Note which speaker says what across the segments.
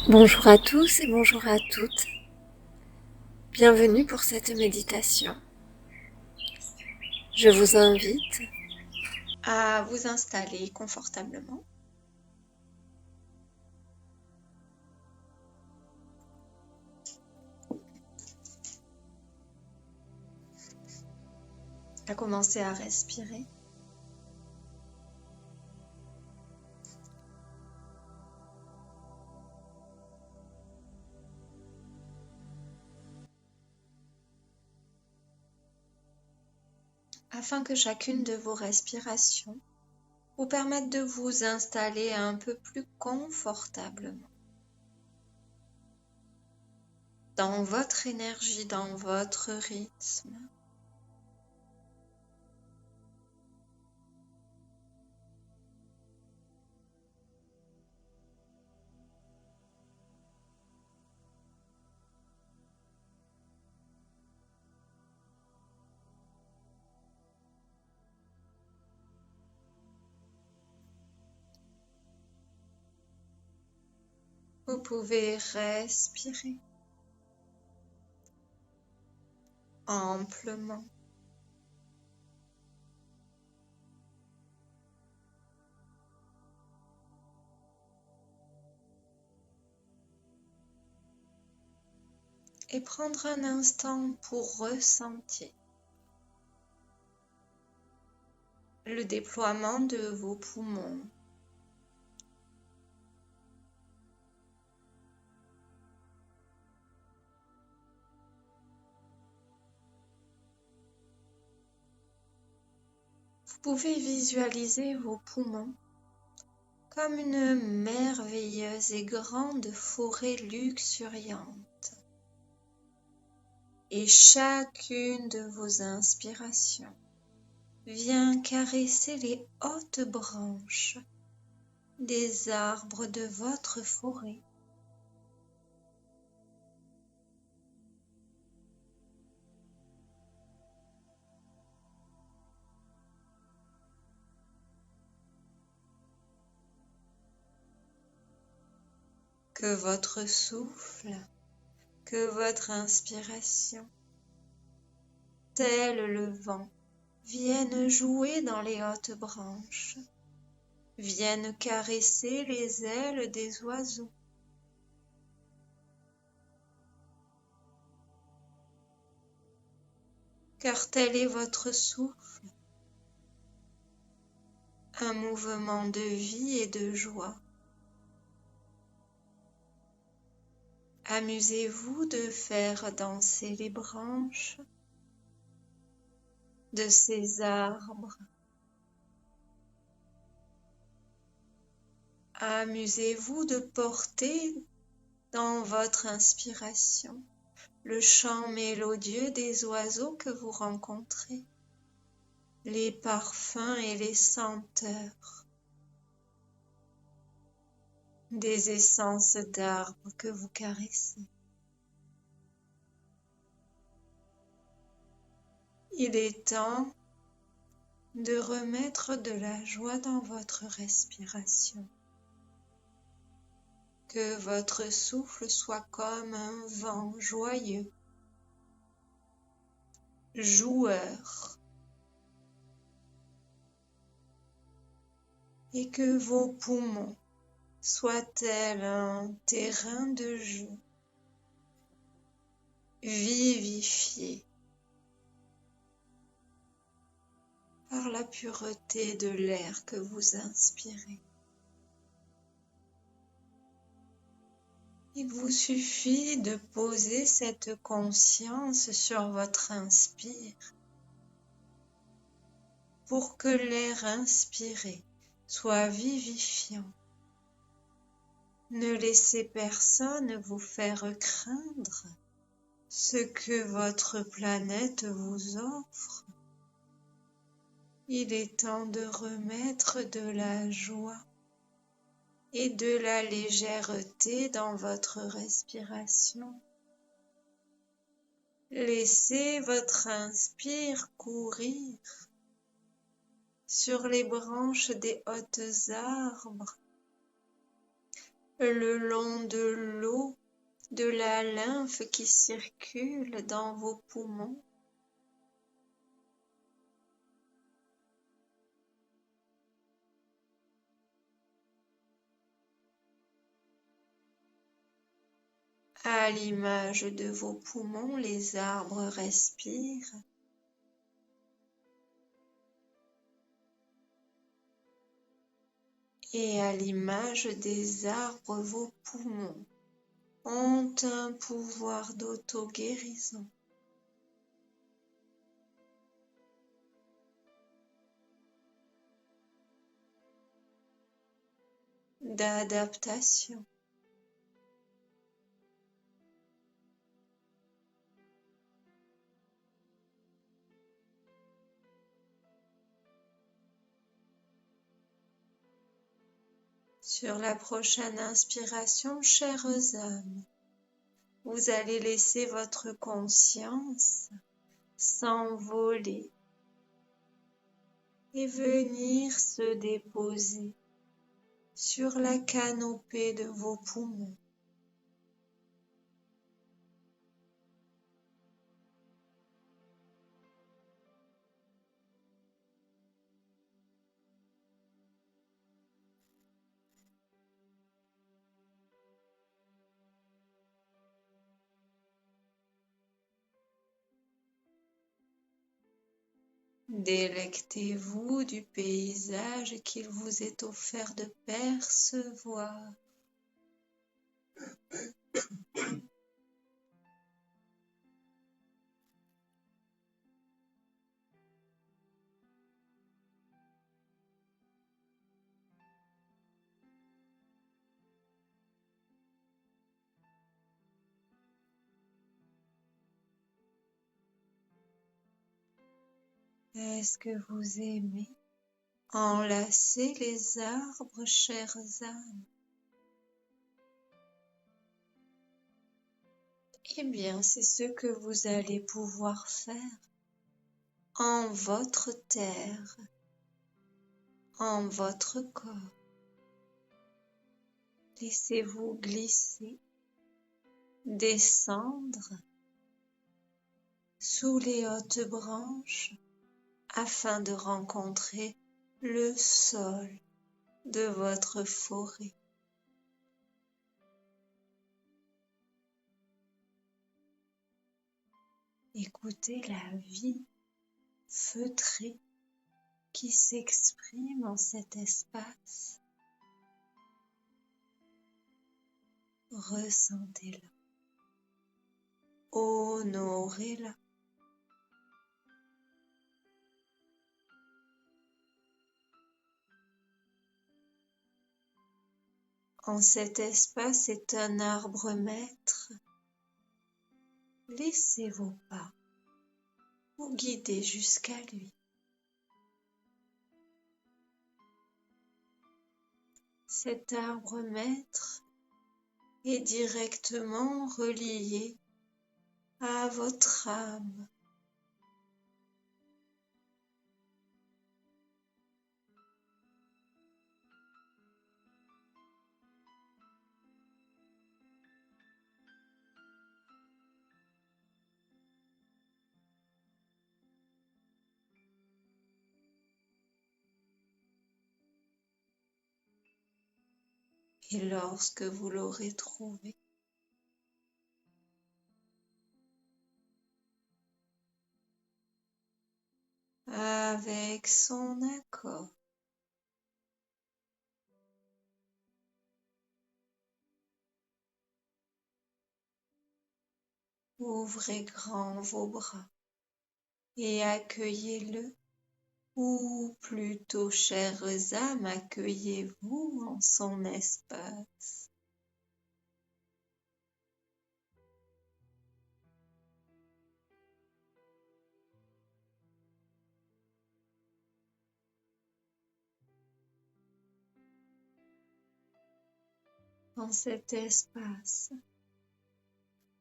Speaker 1: Bonjour à tous et bonjour à toutes. Bienvenue pour cette méditation. Je vous invite à vous installer confortablement. À commencer à respirer. Afin que chacune de vos respirations vous permette de vous installer un peu plus confortablement dans votre énergie, dans votre rythme. Vous pouvez respirer amplement. Et prendre un instant pour ressentir le déploiement de vos poumons. Vous pouvez visualiser vos poumons comme une merveilleuse et grande forêt luxuriante. Et chacune de vos inspirations vient caresser les hautes branches des arbres de votre forêt. Que votre souffle, que votre inspiration, tel le vent, viennent jouer dans les hautes branches, viennent caresser les ailes des oiseaux. Car tel est votre souffle, un mouvement de vie et de joie. Amusez-vous de faire danser les branches de ces arbres. Amusez-vous de porter dans votre inspiration le chant mélodieux des oiseaux que vous rencontrez, les parfums et les senteurs des essences d'arbres que vous caressez. Il est temps de remettre de la joie dans votre respiration. Que votre souffle soit comme un vent joyeux, joueur, et que vos poumons soient tels un terrain de jeu, vivifié par la pureté de l'air que vous inspirez. Il vous suffit de poser cette conscience sur votre inspire pour que l'air inspiré soit vivifiant. Ne laissez personne vous faire craindre ce que votre planète vous offre. Il est temps de remettre de la joie et de la légèreté dans votre respiration. Laissez votre inspire courir sur les branches des hautes arbres le long de l'eau, de la lymphe qui circule dans vos poumons. À l'image de vos poumons, les arbres respirent. Et à l'image des arbres, vos poumons ont un pouvoir d'auto-guérison, d'adaptation. Sur la prochaine inspiration, chères âmes, vous allez laisser votre conscience s'envoler et venir se déposer sur la canopée de vos poumons. Délectez-vous du paysage qu'il vous est offert de percevoir. Est-ce que vous aimez enlacer les arbres, chères âmes? Eh bien, c'est ce que vous allez pouvoir faire en votre terre, en votre corps. Laissez-vous glisser, descendre sous les hautes branches afin de rencontrer le sol de votre forêt. Écoutez la vie feutrée qui s'exprime en cet espace. Ressentez-la, honorez-la. En cet espace est un arbre maître. Laissez vos pas vous guider jusqu'à lui. Cet arbre maître est directement relié à votre âme. Et lorsque vous l'aurez trouvé, avec son accord, ouvrez grand vos bras et accueillez-le, ou plutôt, chères âmes, accueillez-vous en son espace. Dans cet espace,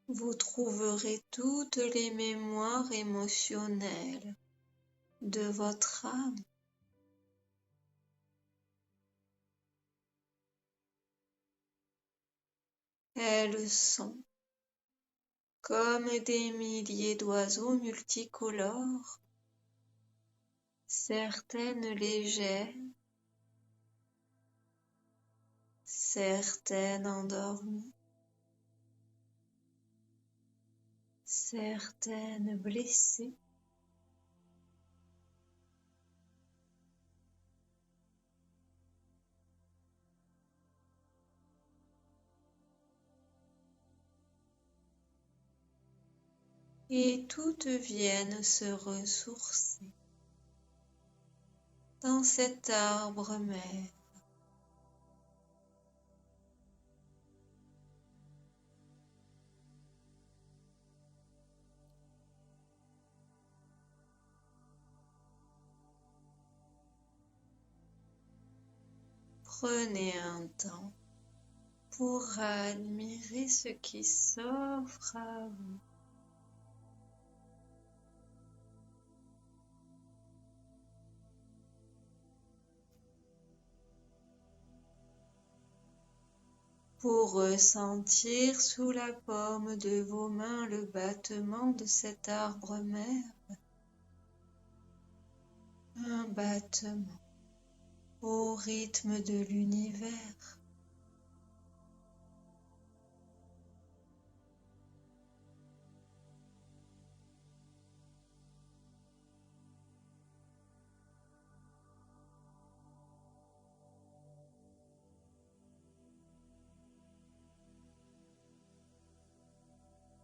Speaker 1: vous trouverez toutes les mémoires émotionnelles de votre âme. Elles sont comme des milliers d'oiseaux multicolores, certaines légères, certaines endormies, certaines blessées, et toutes viennent se ressourcer dans cet arbre mère. Prenez un temps pour admirer ce qui s'offre à vous. Pour ressentir sous la paume de vos mains le battement de cet arbre mère, un battement au rythme de l'univers.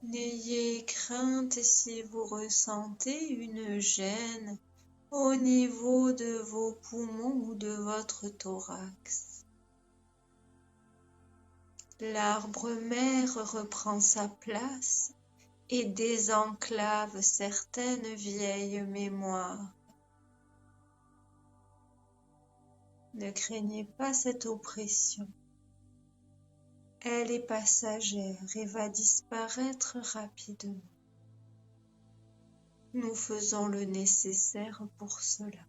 Speaker 1: N'ayez crainte si vous ressentez une gêne au niveau de vos poumons ou de votre thorax. L'arbre mère reprend sa place et désenclave certaines vieilles mémoires. Ne craignez pas cette oppression. Elle est passagère et va disparaître rapidement. Nous faisons le nécessaire pour cela.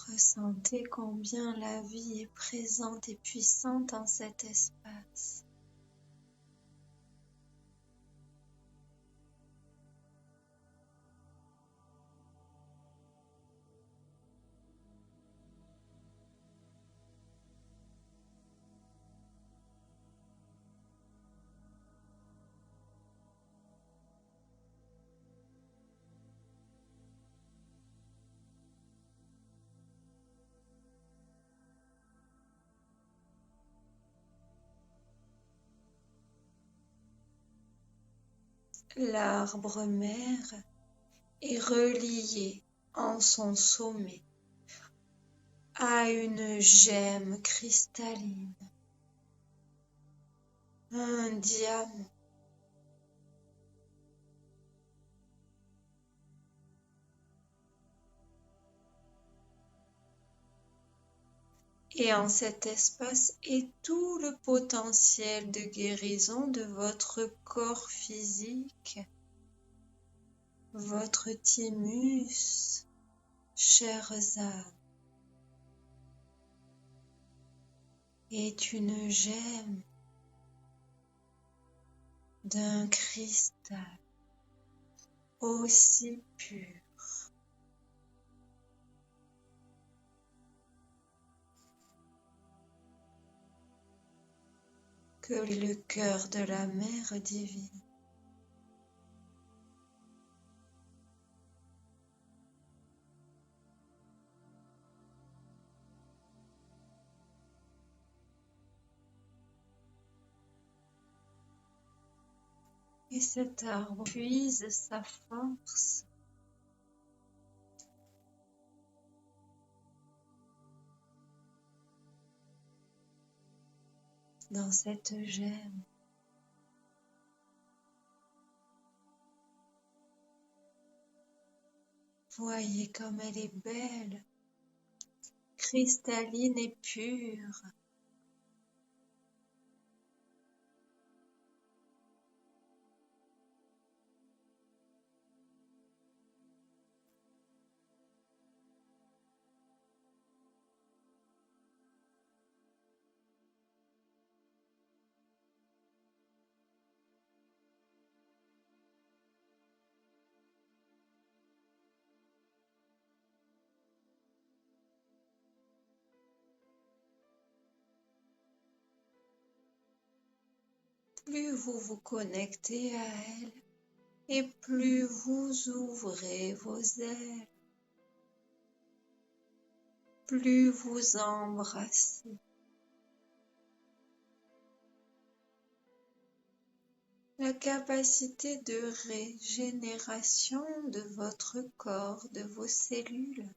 Speaker 1: Ressentez combien la vie est présente et puissante en cet espace. L'arbre mère est relié en son sommet à une gemme cristalline, un diamant. Et en cet espace est tout le potentiel de guérison de votre corps physique, votre thymus, chères âmes, est une gemme d'un cristal aussi pur que le cœur de la mère divine. Et cet arbre puise sa force dans cette gemme. Voyez comme elle est belle, cristalline et pure. Plus vous vous connectez à elle, et plus vous ouvrez vos ailes, plus vous embrassez. La capacité de régénération de votre corps, de vos cellules.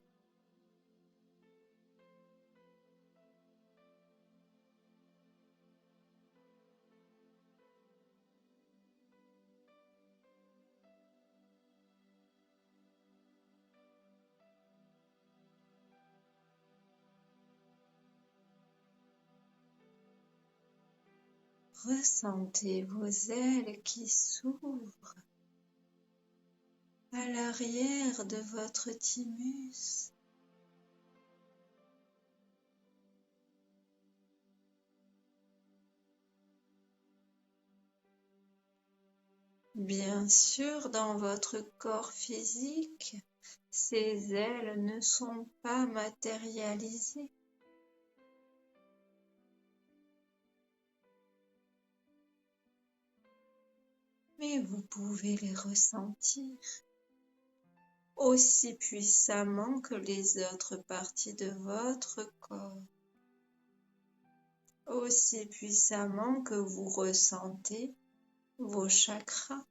Speaker 1: Ressentez vos ailes qui s'ouvrent à l'arrière de votre thymus. Bien sûr, dans votre corps physique, ces ailes ne sont pas matérialisées. Mais vous pouvez les ressentir aussi puissamment que les autres parties de votre corps, aussi puissamment que vous ressentez vos chakras.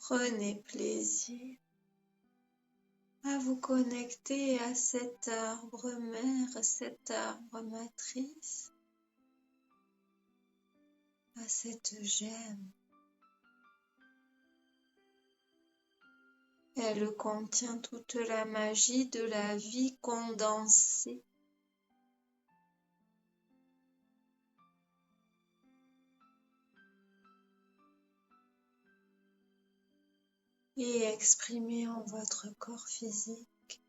Speaker 1: Prenez plaisir à vous connecter à cet arbre mère, cet arbre matrice, à cette gemme. Elle contient toute la magie de la vie condensée. Et exprimée en votre corps physique.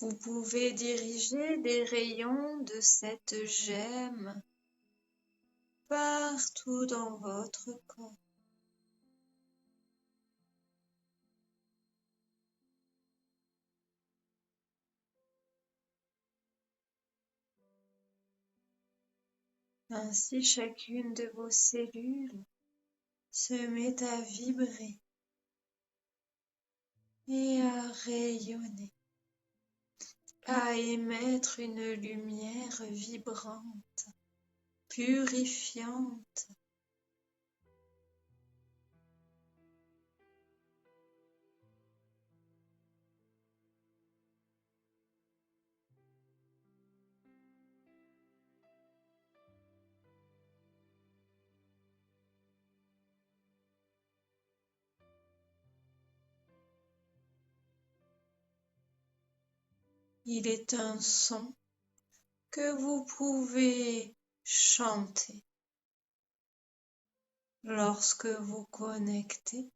Speaker 1: Vous pouvez diriger des rayons de cette gemme partout dans votre corps. Ainsi, chacune de vos cellules se met à vibrer et à rayonner, à émettre une lumière vibrante, purifiante. Il est un son que vous pouvez chanter lorsque vous connectez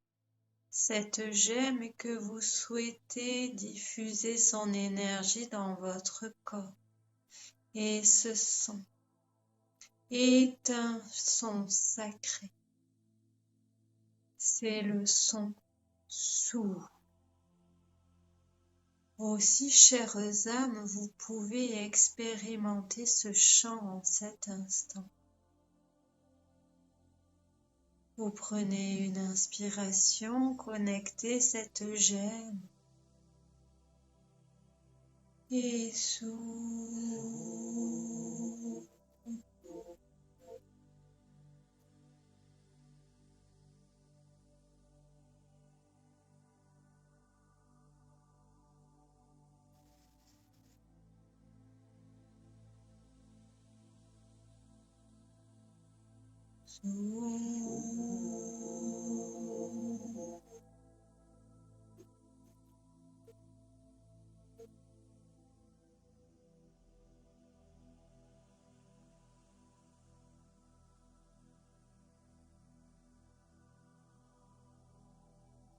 Speaker 1: cette gemme et que vous souhaitez diffuser son énergie dans votre corps. Et ce son est un son sacré. C'est le son sourd. Aussi, chères âmes, vous pouvez expérimenter ce chant en cet instant. Vous prenez une inspiration, connectez cette gemme et soufflez.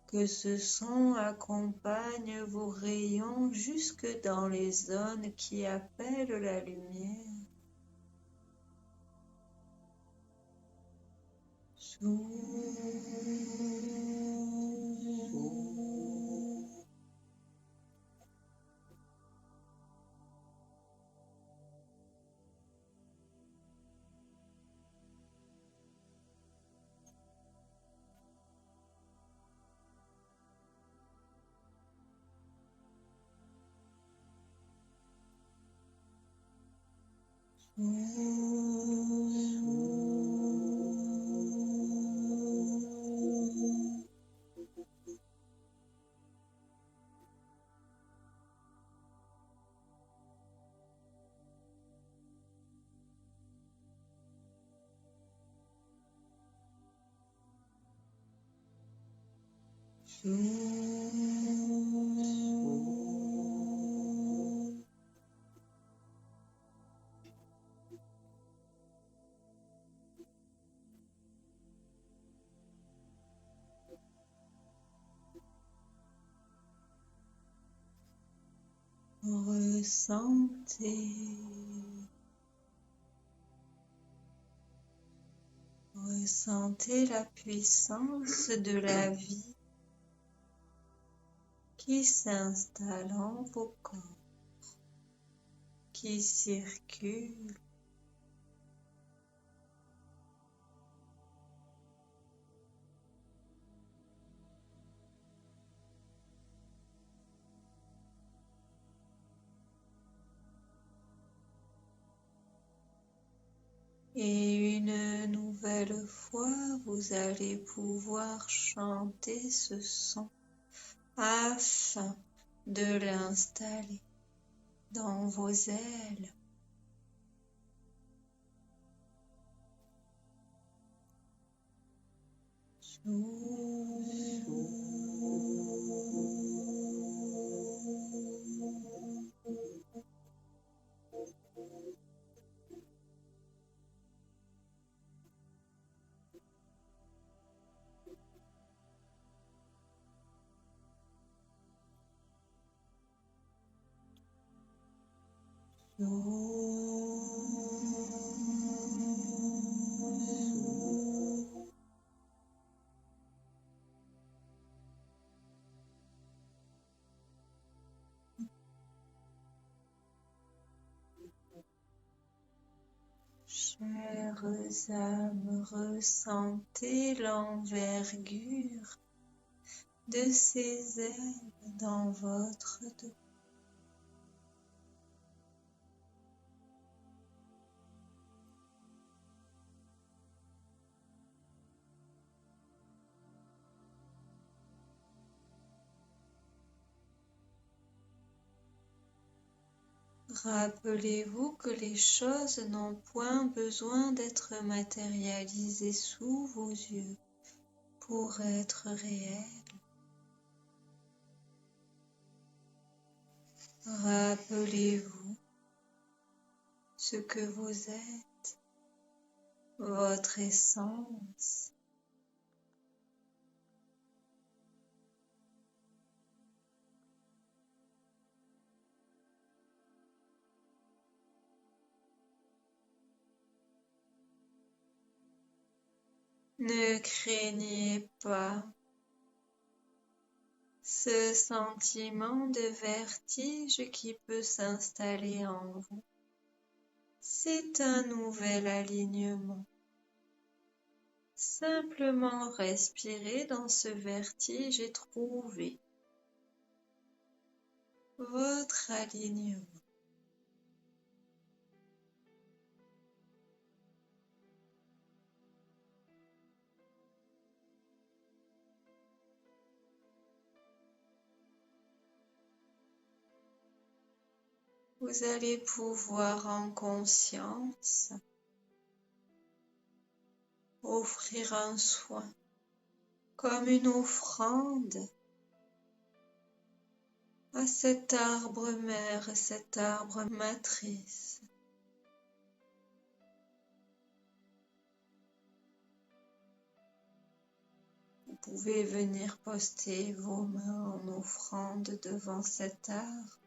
Speaker 1: Que ce son accompagne vos rayons jusque dans les zones qui appellent la lumière. Ressentez la puissance de la vie qui s'installe en vos corps, qui circule. Et une nouvelle fois, vous allez pouvoir chanter ce son afin de l'installer dans vos ailes. Chères âmes, ressentez l'envergure de ces ailes dans votre dos. Rappelez-vous que les choses n'ont point besoin d'être matérialisées sous vos yeux pour être réelles. Rappelez-vous ce que vous êtes, votre essence. Ne craignez pas ce sentiment de vertige qui peut s'installer en vous. C'est un nouvel alignement. Simplement respirez dans ce vertige et trouvez votre alignement. Vous allez pouvoir en conscience offrir un soin comme une offrande à cet arbre mère, cet arbre matrice. Vous pouvez venir poster vos mains en offrande devant cet arbre.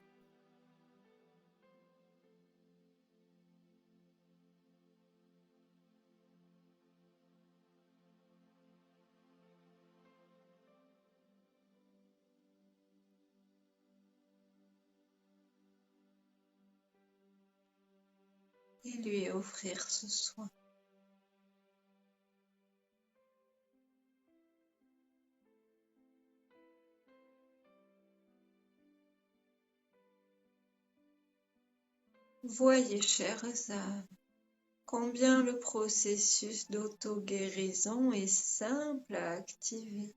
Speaker 1: Et lui offrir ce soin. Voyez, chères âmes, combien le processus d'auto-guérison est simple à activer.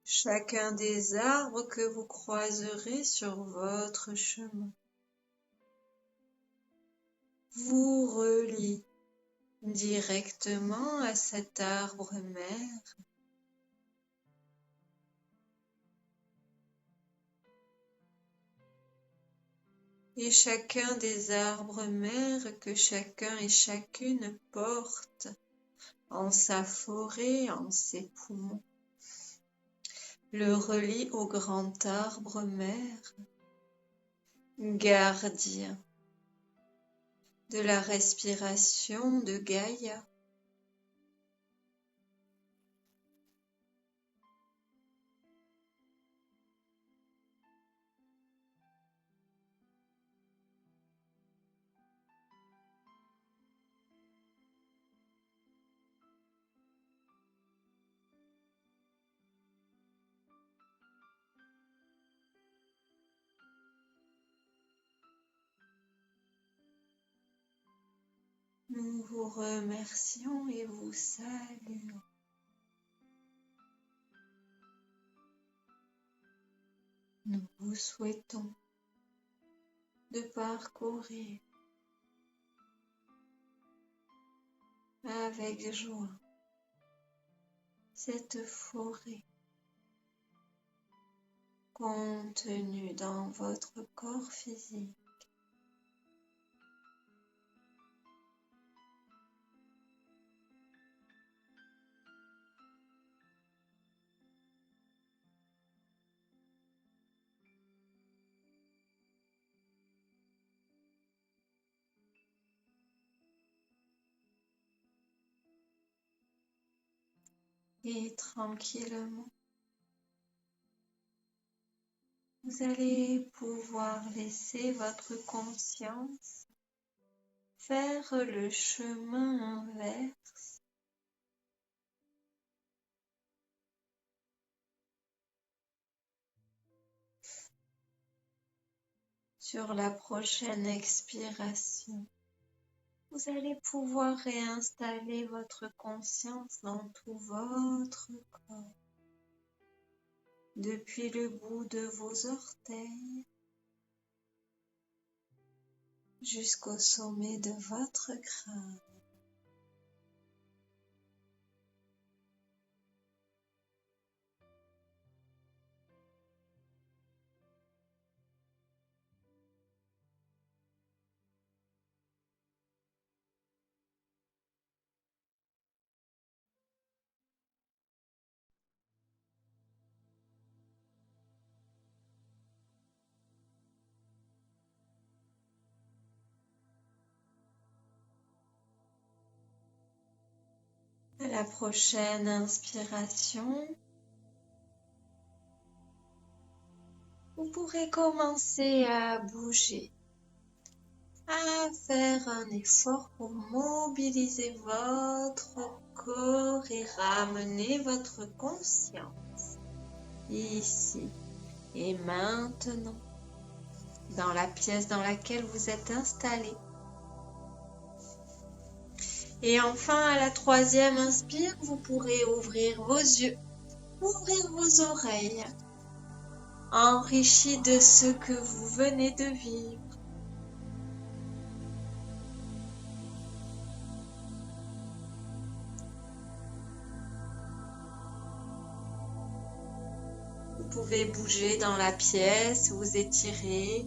Speaker 1: Chacun des arbres que vous croiserez sur votre chemin vous relie directement à cet arbre mère. Et chacun des arbres mères que chacun et chacune porte en sa forêt, en ses poumons, le relie au grand arbre mère, gardien de la respiration de Gaïa. Nous vous remercions et vous saluons. Nous vous souhaitons de parcourir avec joie cette forêt contenue dans votre corps physique. Et tranquillement, vous allez pouvoir laisser votre conscience faire le chemin inverse sur la prochaine expiration. Vous allez pouvoir réinstaller votre conscience dans tout votre corps, depuis le bout de vos orteils jusqu'au sommet de votre crâne. À la prochaine inspiration, vous pourrez commencer à bouger, à faire un effort pour mobiliser votre corps et ramener votre conscience ici et maintenant dans la pièce dans laquelle vous êtes installé. Et enfin, à la troisième inspire, vous pourrez ouvrir vos yeux, ouvrir vos oreilles, enrichis de ce que vous venez de vivre. Vous pouvez bouger dans la pièce, vous étirer,